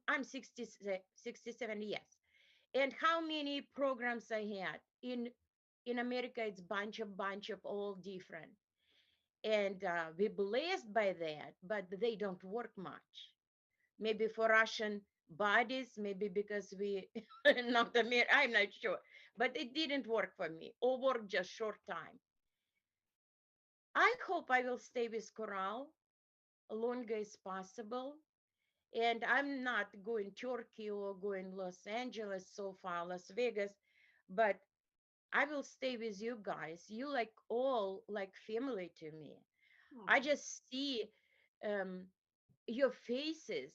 I'm 67 years. And how many programs I had in America, it's bunch of all different. And we're blessed by that, but they don't work much. Maybe for Russian bodies, maybe because we not American, I'm not sure. But it didn't work for me, or work just short time. I hope I will stay with Coral longer as possible. And I'm not going Turkey or going Los Angeles so far, Las Vegas, but I will stay with you guys. You like all like family to me. I just see um, your faces,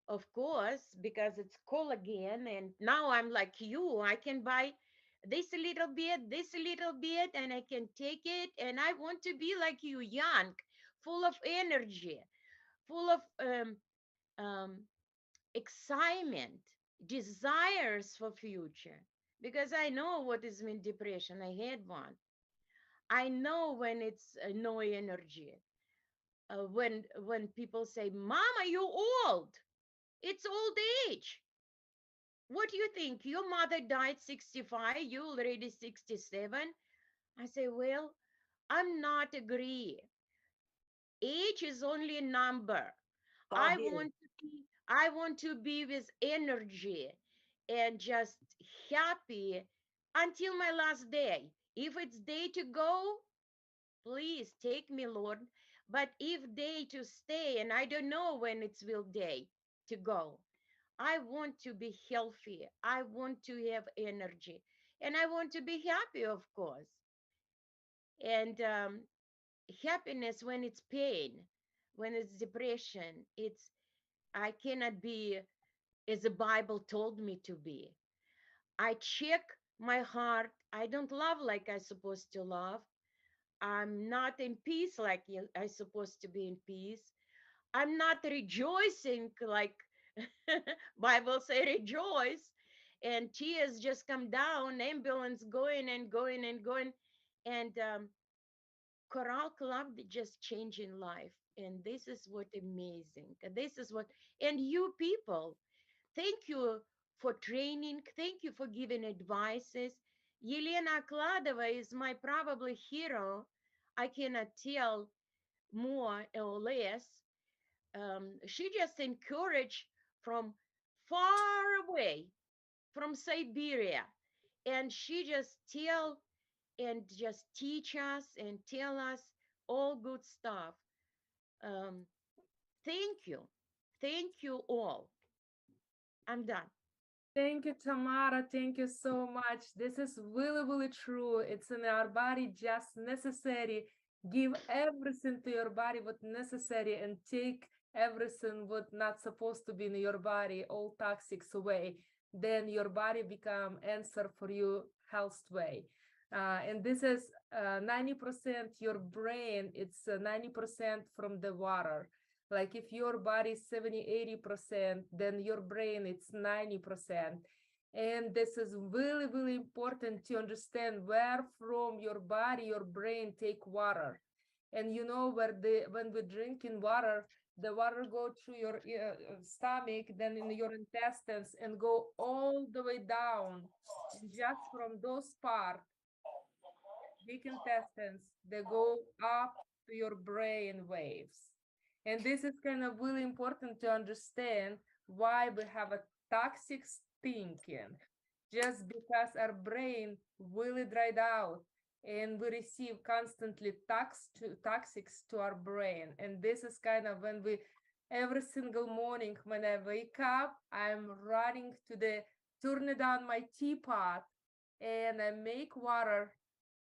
of course, because it's collagen. And now I'm like you. I can buy this little bit, and I can take it. And I want to be like you, young, full of energy, full of um, excitement, desires for future. Because I know what is mean depression. I had one. I know when it's no energy. When people say, "Mama, you're old," it's old age. What do you think? Your mother died 65. You already 67. I say, well, I'm not agree. Age is only a number. I Taboo. want to be, I want to be with energy and just happy until my last day. If it's day to go, please take me, Lord. But if day to stay, and I don't know when it's will day to go, I want to be healthy. I want to have energy, and I want to be happy, of course. And happiness when it's pain, when it's depression, it's I cannot be as the Bible told me to be. I check my heart. I don't love like I supposed to love. I'm not in peace like I supposed to be in peace. I'm not rejoicing like Bible say rejoice, and tears just come down, ambulance going and going and going, and Coral Club that just changing life. And this is what amazing. And this is what, and you people, thank you for training. Thank you for giving advices. Yelena Kladova is my probably hero. I cannot tell more or less. She just encouraged from far away, from Siberia. And she just tell and just teach us and tell us all good stuff. Um, thank you. Thank you all. I'm done. Thank you, Tamara. Thank you so much. This is really, really true. It's in our body just necessary. Give everything to your body what necessary and take everything what not supposed to be in your body, all toxics away. Then your body become answer for you health way. And this is 90% your brain, it's 90% from the water. Like if your body is 70-80%, then your brain it's 90%. And this is really, really important to understand where from your body your brain take water. And you know where when we drink in water, the water go through your stomach, then in your intestines, and go all the way down. And just from those parts, big intestines, they go up to your brain waves. And this is kind of really important to understand why we have a toxic thinking. Just because our brain really dried out and we receive constantly toxics to our brain. And this is kind of when we, every single morning when I wake up, I'm running to the, turning down my teapot and I make water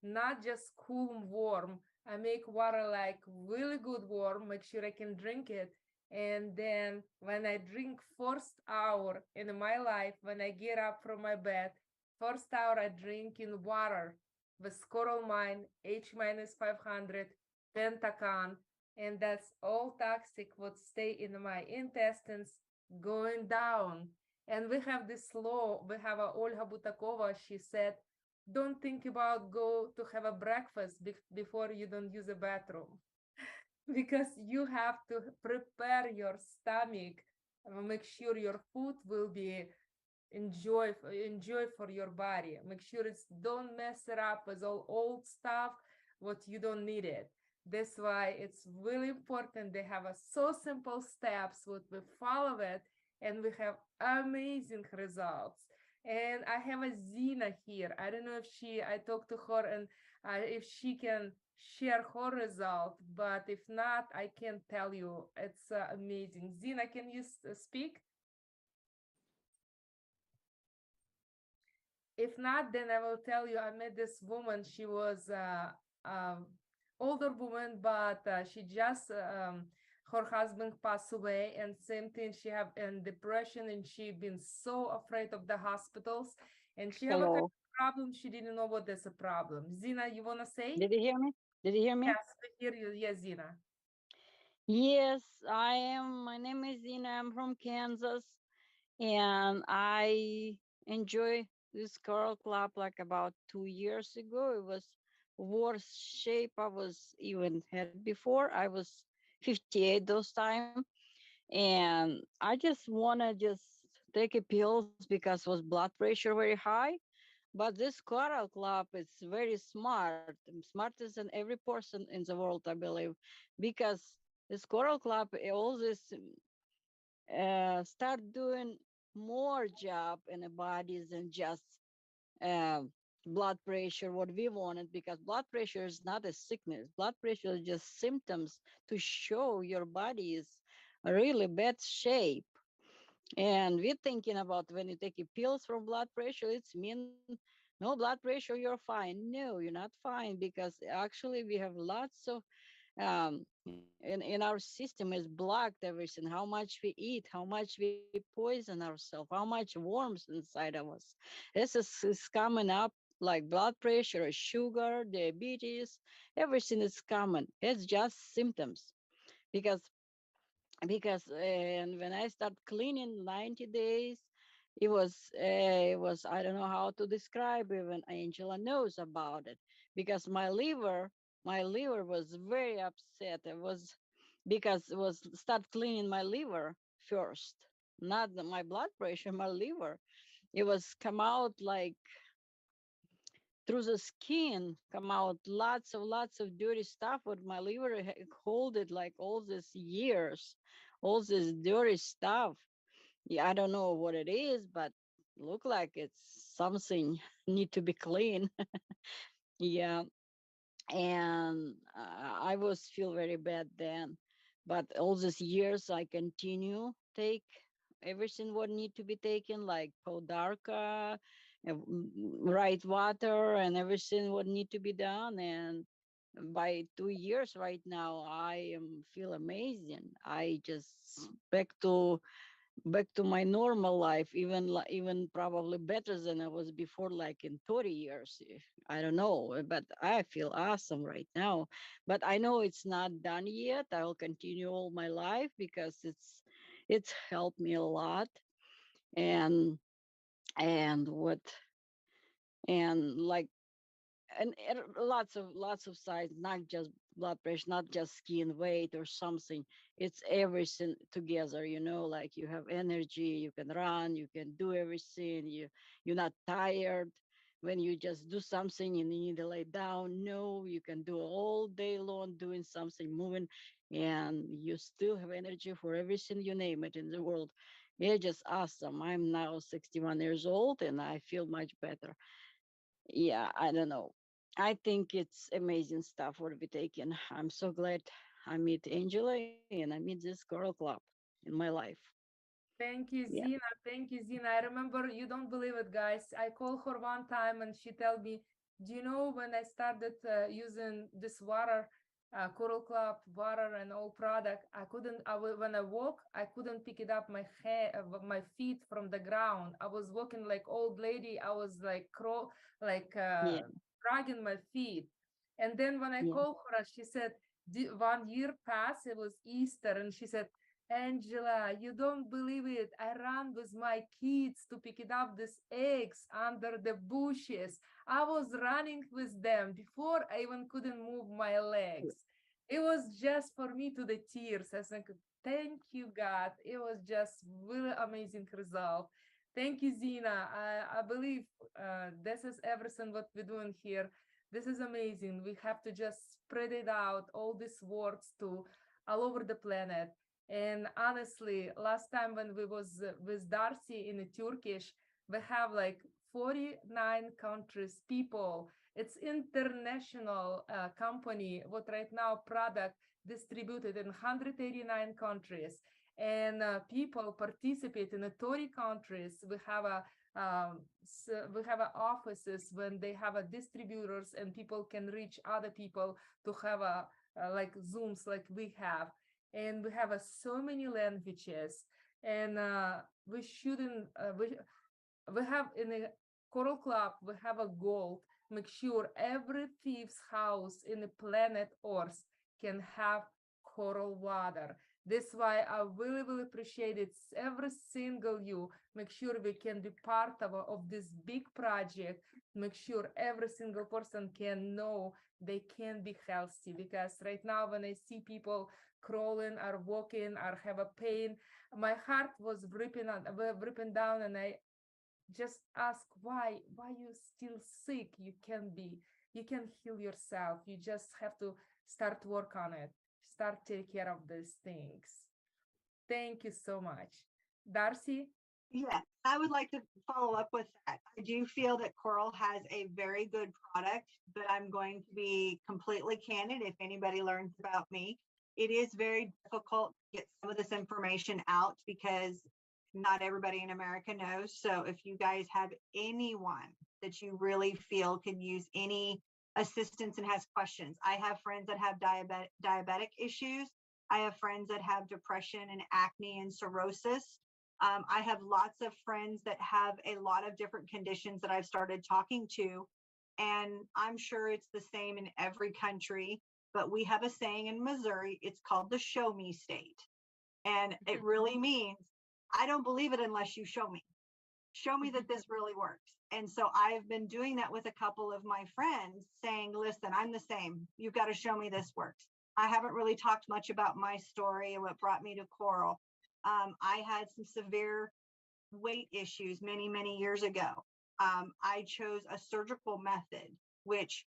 not just cool and warm. I make water like really good warm, make sure I can drink it. And then when I drink first hour in my life, when I get up from my bed, first hour I drink in water with Coral Mine, H minus 500, Pentacan, and that's all toxic would stay in my intestines going down. And we have this law, we have a Olga Butakova, she said, don't think about go to have a breakfast before you don't use a bathroom because you have to prepare your stomach, make sure your food will be enjoy for your body, make sure it's don't mess it up with all old stuff what you don't need it. That's why it's really important they have a so simple steps what we follow it and we have amazing results. And I have a Zina here. I don't know if I talked to her and if she can share her result, but if not, I can tell you it's amazing. Zina, can you speak? If not, then I will tell you, I met this woman. She was older woman, but she just, her husband passed away and same thing, she have in depression and she been so afraid of the hospitals and she have a kind Hello. of problem. She didn't know what is a problem. Zina, you want to say? Did you hear me? Did you hear me? Yes, we hear you. Yes, Zina. Yes, I am. My name is Zina. I'm from Kansas, and I enjoy this Coral Club like about 2 years ago. It was worst shape I was even had before. I was 58 those time, and I just wanna just take a pills because was blood pressure very high. But this Coral Club is very smart, smarter than every person in the world, I believe, because this Coral Club always start doing more job in the body than just uh, blood pressure, what we wanted, because blood pressure is not a sickness. Blood pressure is just symptoms to show your body is a really bad shape. And we're thinking about when you take your pills for blood pressure, it's mean no blood pressure, you're fine. No, you're not fine because actually we have lots of in our system is blocked everything. How much we eat, how much we poison ourselves, how much worms inside of us. Is coming up like blood pressure, sugar, diabetes, everything is common. It's just symptoms because and when I start cleaning 90 days, it was I don't know how to describe, even Angela knows about it, because my liver my liver was very upset. It was because it was start cleaning my liver first, not my blood pressure, my liver. It was come out like through the skin, come out lots of dirty stuff. What my liver hold it like all these years, all this dirty stuff. Yeah, I don't know what it is, but look like it's something need to be clean. Yeah, and I was feel very bad then, but all these years I continue take everything what need to be taken, like Podarka, right water, and everything what need to be done. And by 2 years right now, I am feel amazing. I just back to my normal life, even even probably better than I was before, like in 30 years. I don't know, but I feel awesome right now. But I know it's not done yet. I'll continue all my life because it's helped me a lot. And what and like and lots of signs, not just blood pressure, not just skin, weight or something. It's everything together, like you have energy, you can run, you can do everything, you're not tired when you just do something and you need to lay down. No, you can do all day long doing something, moving, and you still have energy for everything you name it in the world. Yeah, just awesome. I'm now 61 years old and I feel much better. Yeah, I don't know. I think it's amazing stuff what we taken. I'm so glad I meet Angela and I meet this Coral Club in my life. Thank you, Yeah. Zina. Thank you, Zina. I remember, you don't believe it, guys. I called her one time and she told me, do you know when I started using this water, Coral Club water and all product, I couldn't, when I walk, I couldn't pick it up my feet from the ground. I was walking like old lady. I was like Yeah. dragging my feet. And then when I Yeah. called her, she said, 1 year passed, it was Easter, and she said, Angela, you don't believe it. I ran with my kids to pick it up these eggs under the bushes. I was running with them before I even couldn't move my legs. It was just for me to the tears. I think, thank you, God. It was just really amazing result. Thank you, Zina. I believe this is everything what we're doing here. This is amazing. We have to just spread it out, all these words to all over the planet. And honestly, last time when we was with Darcy in the Turkish, we have like 49 countries people. It's international company what right now product distributed in 189 countries, and people participate in 30 countries. We have we have offices when they have a distributors and people can reach other people to have a like Zooms like we have, and we have so many languages, and we shouldn't we have in a Coral Club we have a goal, make sure every fifth house in the planet Earth can have coral water. That's why I really, really appreciate it. Every single you, make sure we can be part of this big project. Make sure every single person can know they can be healthy. Because right now, when I see people crawling or walking or have a pain, my heart was ripping down, and I just ask why you still sick. You can heal yourself. You just have to start work on it, start take care of these things. Thank you so much. Darcy? Yeah, I would like to follow up with that. I do feel that Coral has a very good product, but I'm going to be completely candid. If anybody learns about me, it is very difficult to get some of this information out because not everybody in America knows. So if you guys have anyone that you really feel can use any assistance and has questions, I have friends that have diabetic issues. I have friends that have depression and acne and cirrhosis. I have lots of friends that have a lot of different conditions that I've started talking to, and I'm sure it's the same in every country, but we have a saying in Missouri, it's called the show me state. And it really means I don't believe it unless you show me. show me that this really works. And so I've been doing that with a couple of my friends saying, listen, I'm the same. You've got to show me this works. I haven't really talked much about my story and what brought me to coral. I had some severe weight issues many, many years ago. I chose a surgical method, which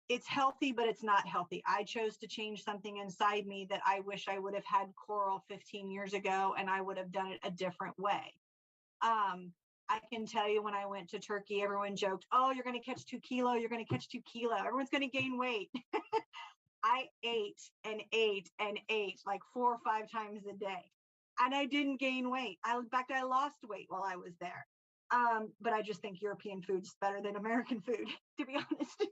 it's healthy, but it's not healthy. I chose to change something inside me that I wish I would have had coral 15 years ago, and I would have done it a different way. I can tell you when I went to Turkey, everyone joked, oh, you're going to catch 2 kilo. You're going to catch 2 kilo. Everyone's going to gain weight. I ate and ate and ate like 4 or 5 times a day. And I didn't gain weight. In fact, I lost weight while I was there. But I just think European food's better than American food, to be honest.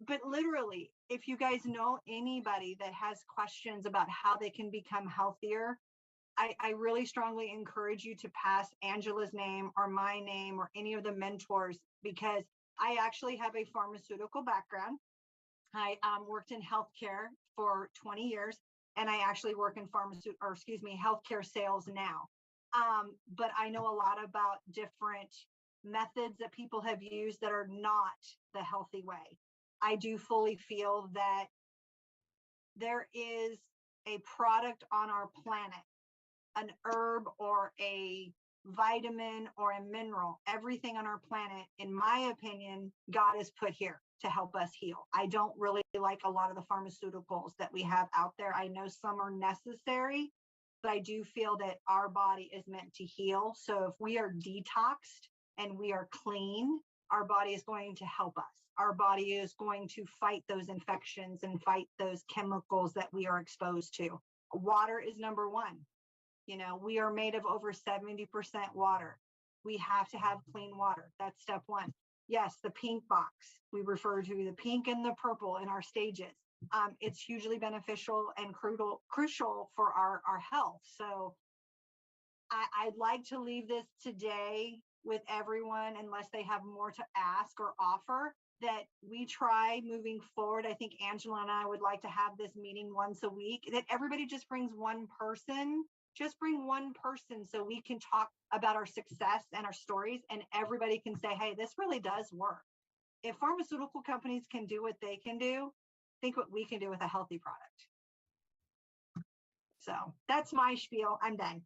But literally, if you guys know anybody that has questions about how they can become healthier, I really strongly encourage you to pass Angela's name or my name or any of the mentors, because I actually have a pharmaceutical background. I worked in healthcare for 20 years, and I actually work in healthcare sales now. But I know a lot about different methods that people have used that are not the healthy way. I do fully feel that there is a product on our planet, an herb or a vitamin or a mineral, everything on our planet, in my opinion, God has put here to help us heal. I don't really like a lot of the pharmaceuticals that we have out there. I know some are necessary, but I do feel that our body is meant to heal. So if we are detoxed and we are clean, our body is going to help us. Our body is going to fight those infections and fight those chemicals that we are exposed to. Water is number one. You know, we are made of over 70% water. We have to have clean water. That's step one. Yes, the pink box. We refer to the pink and the purple in our stages. It's hugely beneficial and crucial for our health. So I'd like to leave this today with everyone, unless they have more to ask or offer, that we try moving forward. I think Angela and I would like to have this meeting once a week, that everybody just brings one person. Just bring one person so we can talk about our success and our stories, and everybody can say, hey, this really does work. If pharmaceutical companies can do what they can do, think what we can do with a healthy product. So that's my spiel. I'm done.